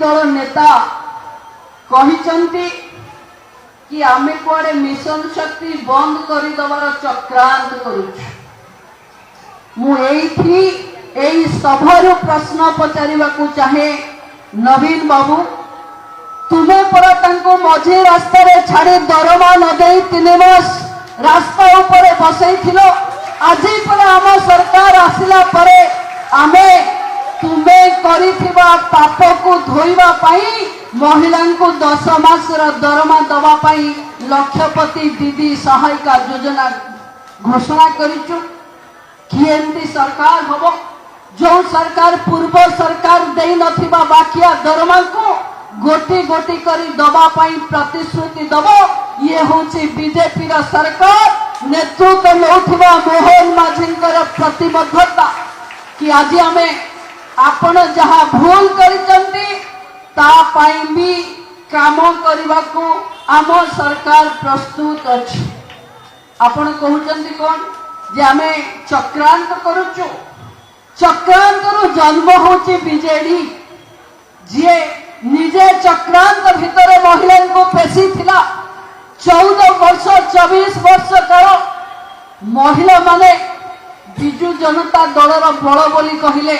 दल नेता कहिचंती कि आमे कुआडे मिशन शक्ति बंद करदबार चक्रांत करुछु। मु एई सभारू प्रश्न पचारिबाकू चाहे, नवीन बाबू तुमे परा तांको मझे रास्ता रे छाड़ी दरमा न देई 3 मास रास्ता ऊपर बसैथिलो। आज पर आम सरकार आसिला परे आमे तुमे करिथिबा पाप को धोइबा पाई महिला को 10 मास दरमा दवा पाई लक्षपति दीदी सहायिका योजना घोषणा करिचु। कि सरकार हम जो सरकार पूर्व सरकार दे नथिबा बाकिया दरमा को गोटी गोटी करी दबा पाई प्रतिश्रुति दब। ये होची बीजेपी रा सरकार नेतृत्व नौथिबा मोहन माझींकर प्रतिबद्धता कि आज आमे आपण जहा भूल करिचंती ता पाई भी काम करबाकू आम सरकार प्रस्तुत अछि। आपण कहउचंती कोन जे आमे चक्रांत करूचु। चक्रांत रो जन्म होची बीजेडी जे निजे चक्रांत भितर महिला को फेसी थिला। 14 वर्ष 24 वर्ष काल महिला माने बिजु जनता दलर बल बोली कहिले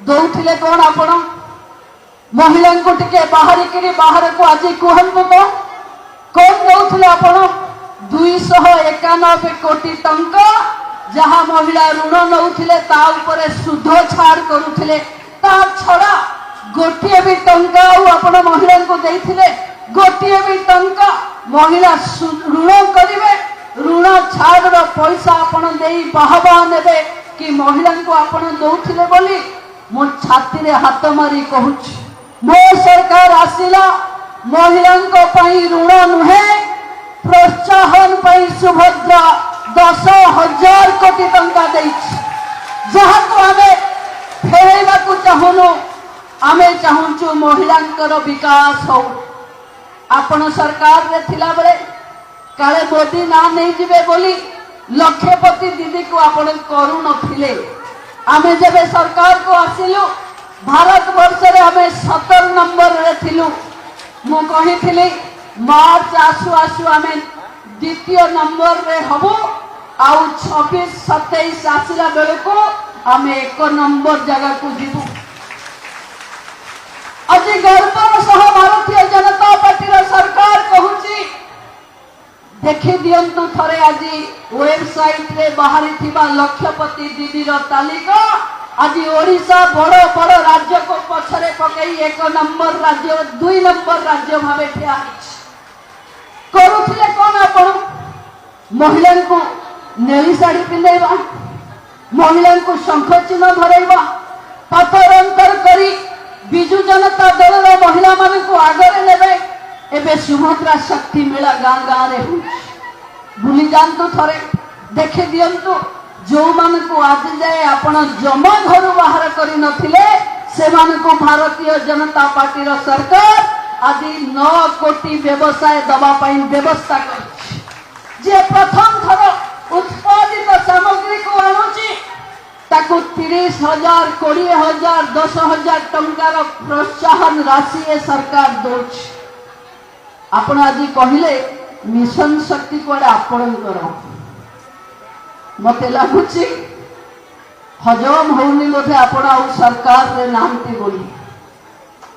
दौथिले कोन आपण महिला को टिके बाहर को आज कहंतु तो कोन दौथिले आपण 291 कोटी टंका जहा महिला ऋण नौथिले ता ऊपर सुध छाड़ करुथिले। ता छड़ा गोटिए भी टंका आपण महिला को देथिले। गोटिए भी टंका महिला ऋण करिवे। ऋण छाड़ पैसा आपण देई बाहबा नेबे कि महिला को आपण दौथिले बोली मो छाती रे हाथ मारी कहूछि मो सरकार आसिला महिला को पई ऋण नुहे प्रोत्साहन पई सुभद्रा 10,000 कोटी टंका देछि। जहा को आमे फेरैबा को चाहुनु। आमे चाहुछु महिलांकर विकास हो। आपण सरकार रे थिला बेले काले मोदी ना नहीं जिबे बोली लक्षपति दीदी को आपण करू नथिले। आमे जबे सरकार को आसिलु भारत वर्ष रे आमे 17 नंबर रे थिलु। मु कहिथिली मार्च आसु आसु आमे द्वितीय नंबर रे हबु आउ 26 27 आसिला बेले को आमे 1 नंबर जगह को जिबु। आज गर्वर सह भारतीय जनता पार्टी रो सरकार कहूची देखि दियंतु थरे आज वेबसाइट रे बाहरी थिबा लक्षपति दीदी रो तालिका। आज ओडिशा बड़ बड़ राज्य को पछरे पकई 1 नंबर राज्य 2 नंबर राज्य भावे ठिया करुथिले। कोन आपण महिला को नेली साड़ी पिंदैबा, महिला को शंख चिन्ह धरैबा, पथर अंतर करी बिजु जनता दल रो महिला मान को आगरे नेबे। एबे सुभद्रा शक्ति मेला गाँ गाँ रे भूली जातु थरे देखि दियंतु जो मान को आज जाए आपण जमा घर बाहर करी नथिले से मान को भारतीय जनता पार्टी रो सरकार आज 9 कोटी व्यवसाय दबा पाई व्यवस्था कर। जे प्रथम थर उत्पादित सामग्री को आणुची ताकू 30,000 20,000 10,000 टंकार प्रोत्साहन राशि ए सरकार दोछ। आपण आज कहले मिशन शक्ति कोडे आपणकर मते लागुची हजम होनी बोधे आपण आ सरकार रे नामती बोली।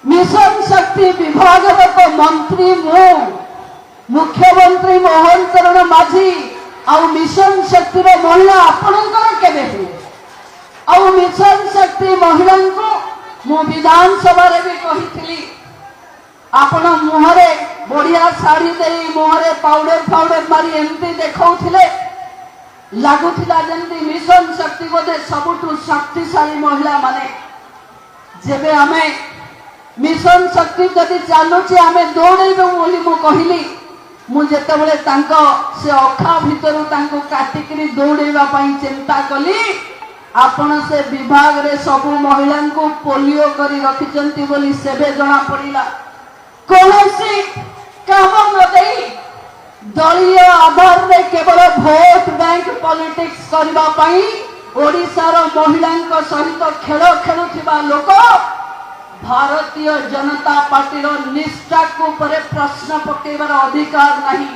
मिशन शक्ति विभाग रो मंत्री मुख्यमंत्री मोहन चरण माझी आ मिशन शक्ति रो महिला आपणकर केबे हे आ मिशन शक्ति महिला को मु विधानसभा रे भी कहिथिली आपण मुहरे बढ़िया साड़ी दे मुहरे पाउडर मारी एमती देखौथिले लागुथिला जंती मिशन शक्ति बोधे सबुठु शक्तिशाली महिला माने। जेबे आमे मिशन शक्ति जदि चालुची आमे दौड़ेबे बोली मु कहिली मु जेतेबेले तांको से अखा भितरु तांको काटिकरी दौड़ेबा पई चिंता कली आपण से विभाग रे सबु महिला को पोलियो करी रखिचंती बोली सेबे जणा पड़िला। कौनसी काम न देई दलीय आधार रे केवल भोट बैंक पॉलिटिक्स करबा पई ओडिसा रो महिला सहित खेल खेलुथिबा लोक भारतीय जनता पार्टी निष्ठा को परे प्रश्न पकेबार अधिकार नहीं।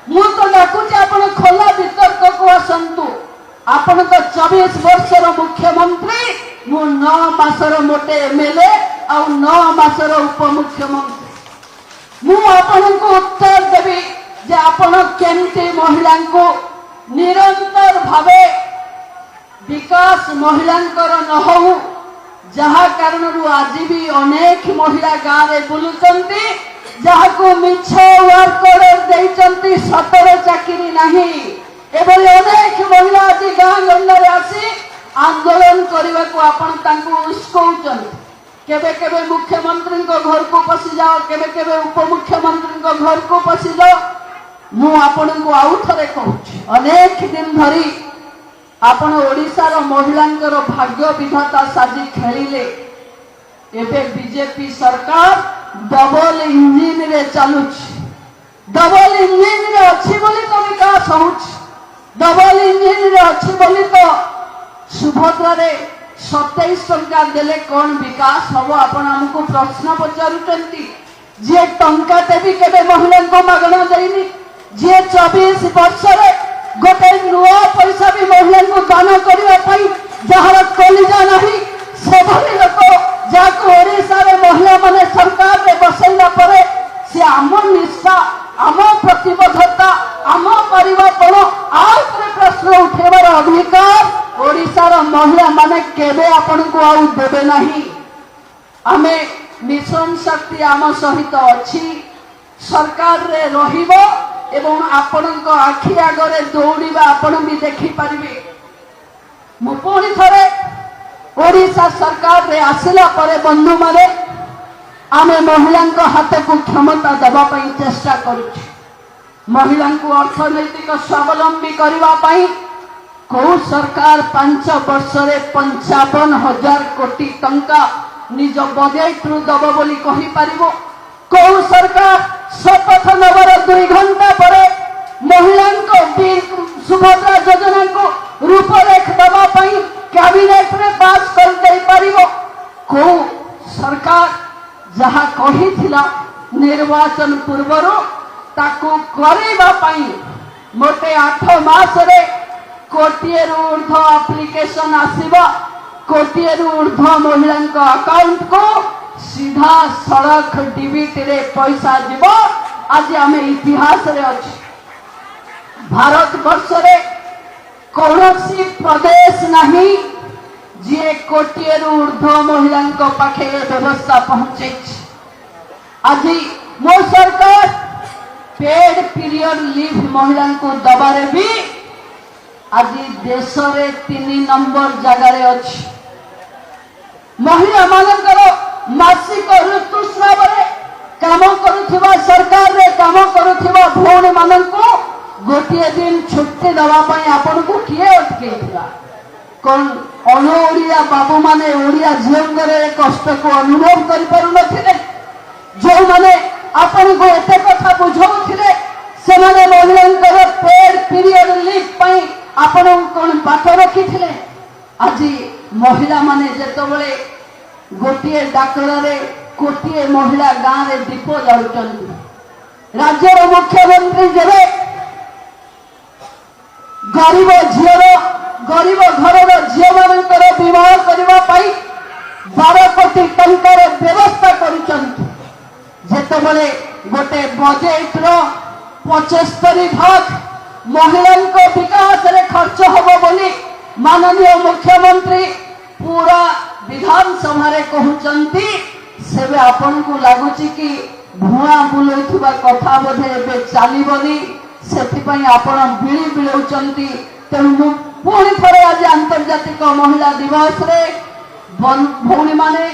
मु तो डाकुची आपण खोला वितर्क को आसंतु। आपण तो 24 वर्षर मुख्यमंत्री, मु 9 मासर मोटे एमएलए और 9 मासर उपमुख्यमंत्री। मु आपण को उत्तर देवी जे आपण केमती महिला को निरंतर भावे विकास महिलांकर न हो, जहा कारण आज भी अनेक महिला गाँव में बुलुचंती, जहा को मिछ वर्क ऑर्डर देइचंती, सतर चाकरी नहीं। एभली अनेक महिला आज गाँ गंडारे आसी आंदोलन करने को आपण तांको उस्कौचंती। केबे केबे मुख्यमंत्री को घर को पसी जाओ, केबे केबे उपमुख्यमंत्री को घर को पसी जाओ। मु आपण को आउ थरे कहूची, अनेक दिन धरी आपण ओडिशार महिलांकर भाग्य विधाता साजी खेलिले। एबे बीजेपी सरकार डबल इंजिन रे चलुची। डबल इंजिन रे अच्छी बोली तो विकास होउची, डबल इंजिन रे अच्छी बोली तो सुभद्रा रे 27 टंका देले कौन विकास हम। आपण हमको प्रश्न पचारुचंती, जे टंका भी केबे महिला को मागणा देइनी, जे 24 वर्ष रे गोटे नुआ पैसा भी महिला को दान करने जार कलिजा नहीं, सेभली लोक जहाँ ओडिशा रे महिला माने सरकार में बसैला परे से आम निष्ठा, आम प्रतिबद्धता, आम परिवर्तन आउे प्रश्न उठेबार अधिकार ओडिशार महिला माने केबे आपण को आउ देबे नहीं। आमे मिशन शक्ति आम सहित अच्छी सरकार रे रहिबो एवं आपणक आखि आगरे दौड़िबा आपण भी देखि पारिबे। मु पुणी थरे ओडिशा सरकार रे आसिला परे बंधु माने आमे महिलांक हाथ को क्षमता देबा पई चेष्टा करूछी। महिलांक अर्थनैतिक स्वावलंबी करबा पई को सरकार 5 वर्ष रे 55,000 कोटी टंका निज बजेट रु दब बोली कहि पारिबो। को सरकार शपथ नगर 2 घंटा पर महिला सुभद्रा योजना को रूपरेख दबा कैबिनेट में पास कर दे पारिबो। को सरकार जहा कही थिला निर्वाचन पूर्वरु ताको करेबा पई मोटे 8 मास रे कोटिए रु ऊर्ध्व एप्लिकेशन आसीबा, कोटिए रु ऊर्ध्व महिला अकाउंट को सीधा सड़क डीबीटी रे पैसा जीव। आज आम इतिहास रे अच्छे भारत वर्ष रे कौनसी प्रदेश नहीं जी कोटिए ऊर्ध्व महिला पाखे व्यवस्था पहुंचे। आज मो सरकार पेड पीरियड लीव महिला को दबारे भी आज देश रे 3 नंबर जगार अच्छी। महिला मानकर मासिक ऋतुस्राव काम करुवा सरकार रे काम करुवा भौणी मान को गोटे दिन छुट्टी दवाई आपण को किए अटके कौन अणओडिया बाबू माने ओडिया झील कष्ट को अनुभव कर पारु नथिले, जो माने आपण को एते कथा बुझाउथिले से माने महिलांकर पेड पीरियड लीव पई आपण कोन बात रखिथिले। आज महिला माने जेतबेले गोटे डाकरा रे कोटिए महिला गाँव रे दीप जालुचंती, राज्यर मुख्यमंत्री जेबे गरीब झीर गरीब घर झील मानकर विवाह करने 12 कोटी टंकार व्यवस्था करुचंती। जेतेबेले गोटे बजेट रो 75% महिला विकास रे खर्च होबो बोली माननीय मुख्यमंत्री पूरा विधानसभा रे कहउचंती, सेबे आपन को लागुची कि भुआ बुलैथुबा कथा बोधे एबे चालीबनी, सेथिपई आपण बिळी बिळौचंती। तेणु पुणी थरे आज अंतर्जातिक महिला दिवस रे भौणी माने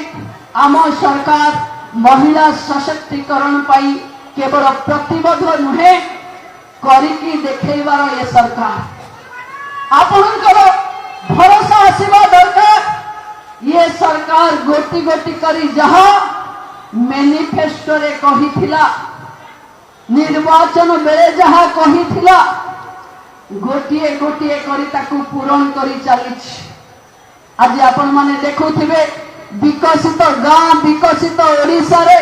आम सरकार महिला सशक्तिकरण पाई केवल प्रतिबद्ध नुहे करिकी देखैबार ये सरकार आपणकर भरोसा आसीबा दरकार। ये सरकार गोटी गोटी करी जहा मैनिफेस्टो रे कही थिला, निर्वाचन बेले जहा कही थिला, गोटिए गोटिए करी ताकू पूरण करी चली। आज आपण माने देखुथिबे विकसित गाँ विकसित ओडिशा रे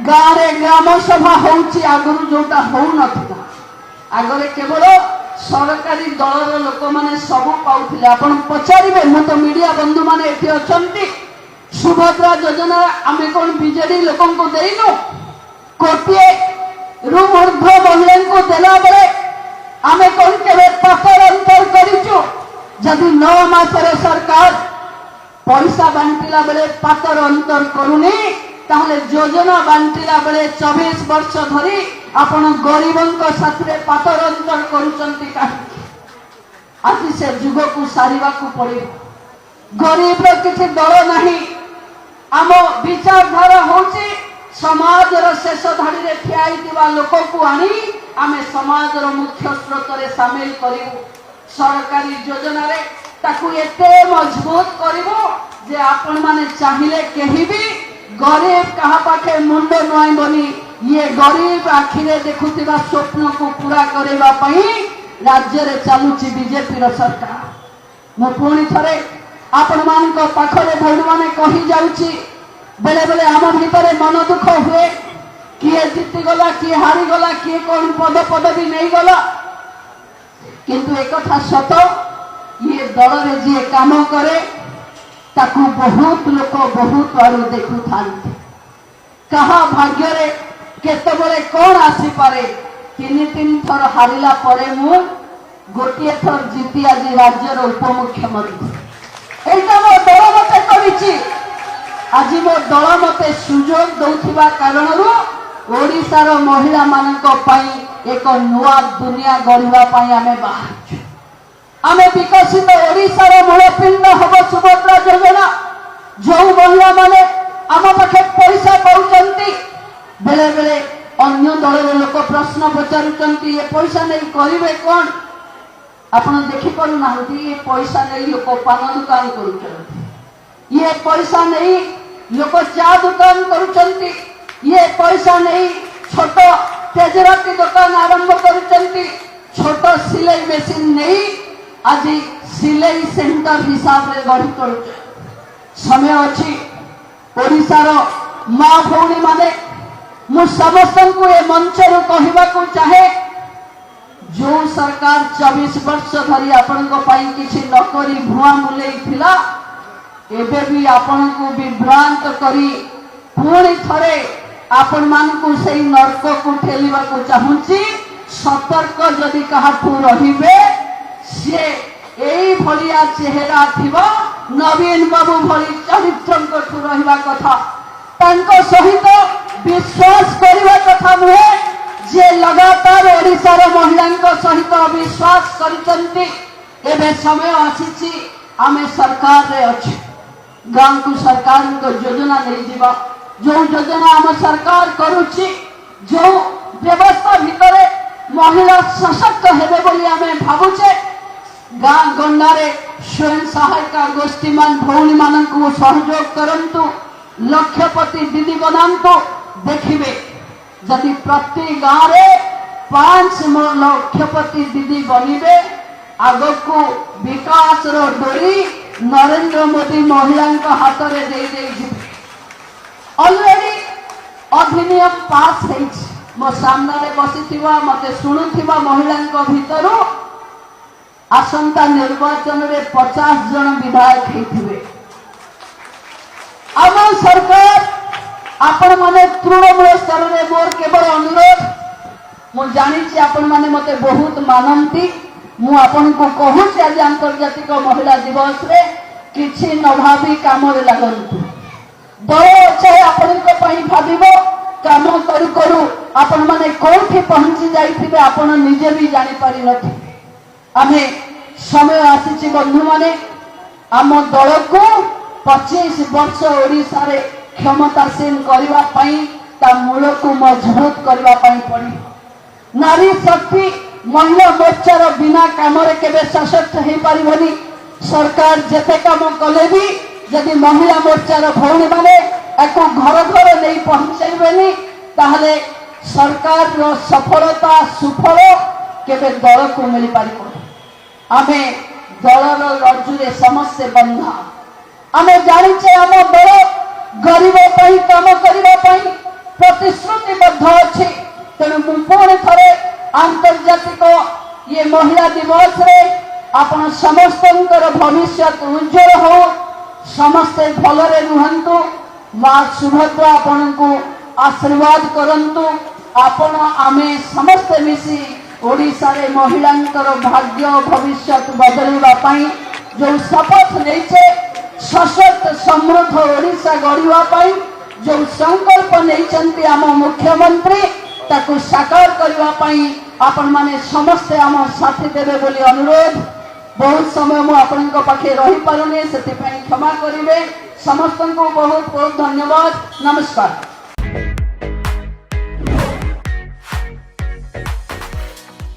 गाँव रे ग्राम सभा होउची आगुरु जोटा होउ नथिला आगरे केवल सरकारी दलर लोक माने सबु पाउथिले आपण पचारिबे मु तो मीडिया बंधु माने एठी अछंती सुभद्रा योजना आमे कोन बीजेडी लोकन को देइनु कोटिए रु ऊर्ध्व महिला को देला बेले आमे कोन केबे पकर अंतर करिचु जदि 9 मासरे सरकार पैसा बांटिला बेले पातर अंतर करूनी ताहले योजना बांटिला बेले 24 वर्ष धरी आपण गरीबंक साथरे पातर अंतर करूचंती काहे आज से जुग को सारिबा को पड़े गरीब रो किछि दल नाही आम विचारधारा होची समाज रो शेष धाड़ी रे ठियाई दिवा लोक को आनी आमे समाज रो मुख्य स्रोत रे शामिल करिवु सरकारी योजना रे ताकू एते मजबूत करिवु जे आपण माने चाहिले केही भी गरीब कहा पाखे मुंड नुआइबनी ये गरीब आखिरे देखुथिबा स्वप्न को पूरा करेबा पई राज्य रे चालुची बीजेपी रो सरकार मो पुणी थरे आपण मान को पाखरे भौड माने कहि जाउची बेले बेले आम भितरे मन दुख हुए किए जीति गला किए हारी गला किए कौन पद पदवी नहीं गला किंतु एक कथा सत ये दल रे जी काम करे ताकू बहुत लोक बहुत आड़ देखु थांती कहा भाग्य रे केतबेले कौन आसी पारे 3 थर हारिला परे मु गोटे थर जीती आज राज्यर उपमुख्यमंत्री एटा मो दल मते करिछि आज मो दल मते सुजोग दउथिबा कारणरू ओडिशार महिला मानक पई एक नुआ दुनिया गढ़िबा पई आमे बाहाछु आमे विकसित ओडिशार मूलपिंड हब सुभद्रा योजना जो महिला माने आम पाखे पैसा पाउचंती बेले बेले अन्य दलर लोक प्रश्न पचारुचंती ये पैसा नहीं करिवे कोन आपण देखि पारु नाहंती ये पैसा नहीं लोक पान दुकान करूचंती ये पैसा नहीं लोक चा दुकान करूचंती ये पैसा नहीं छोट तेजराती दुकान आरंभ करूचंती छोट सिलाई मेसिन नहीं आज सिलाई सेंटर हिसाब रे गढ़ी करूच समय अछि ओडिशार मां भौणी माने मु समस्त को ए मंच रो कहबा को चाहे जो सरकार 24 वर्ष धरी आपण को पाई किछि नकरी भुआ मुलेई थिला एबे भी आपण को विभ्रांत करी पुणी थरे आपण मान को सही नरक को ठेलिबा को चाहुची सतर्क जदि काहाठू रहिबे से एई भलिया चेहरा थिबो नवीन बाबू भली चरित्रंक ठू रहिबा कथा तांको सहित विश्वास करबा कथा नुहे जे लगातार ओडिशार महिलांको सहित विश्वास करिसंती एबे समय आसीची आमे सरकार रे अछि गांव को सरकार को योजना नहीं जीवा जो योजना आम सरकार करुची जो व्यवस्था भितरे महिला सशक्त हेबे बोली आमे भाबुचे गाँ गंडारे स्वयं सहायता गोष्ठी मान भौणी मान को सहयोग करंतु लक्षपति दीदी बनांतु देखिबे जदि प्रति गाँव रे 5 लक्षपति दीदी बनिबे आगो को विकास रो डोरी नरेंद्र मोदी महिला हाथ में दे ऑलरेडी अधिनियम पास है मो सामने बसी मत शुणुवा महिला भितर आसंता निर्वाचन में 50 जन विधायक होते आम सरकार आपण माने तृणमूल स्तर में मोर केवल अनुरोध मु जानी आपण माने मते बहुत मानती मु आपण को कहूँ आज आंतर्जातिक महिला दिवस रे किछि न भावी काम रे लागंतु दल अच्छे आपण को पई भाबिबो काम करू करू आपण माने कोठी पहुंची जाइथिबे आपण निजे भी जानि पारि नथि आमे समय आसीछि बंधु माने आम दल को 25 वर्ष ओडिसा रे क्षमतासीन करबा पई ता मूल को मजबूत करबा पई पड़ी नारी शक्ति महिला मोर्चार बिना काम केबे सशक्त हो पारिबनी सरकार जेते काम कले भी जदि महिला मोर्चार भौणी माने एको घर घर नहीं पहुंचाइबेनी ताहले सरकार रो सफलता सुफल केबे दल को मिल पारिबो आमे दलर रज्जुरे समस्त बंधा आमे जानिचे आम दल गरीब काम करने प्रतिश्रुतिबद्ध अच्छी। तेणु पुणी थे आंतर्जातिक ये महिला दिवस रे आपण समस्त भविष्य उज्जवल हो, समस्ते भलरे रुहंतु, माँ सुभद्रा आपण को आशीर्वाद करंतु। आपण आमे समस्ते मिसी ओडिशा रे महिलांकर भाग्य भविष्य बदलवा पाई जो शपथ लेचे सशक्त समृद्ध ओडिशा गढ़िवा पाई जो संकल्प नहीं आम मुख्यमंत्री ताकू साकार करने पाई आपण माने समस्ते आम साथी देवे बोली अनुरोध। बहुत समय मु आपण पाखे रही पारुनी से क्षमा करेंगे। समस्त को बहुत बहुत धन्यवाद। नमस्कार।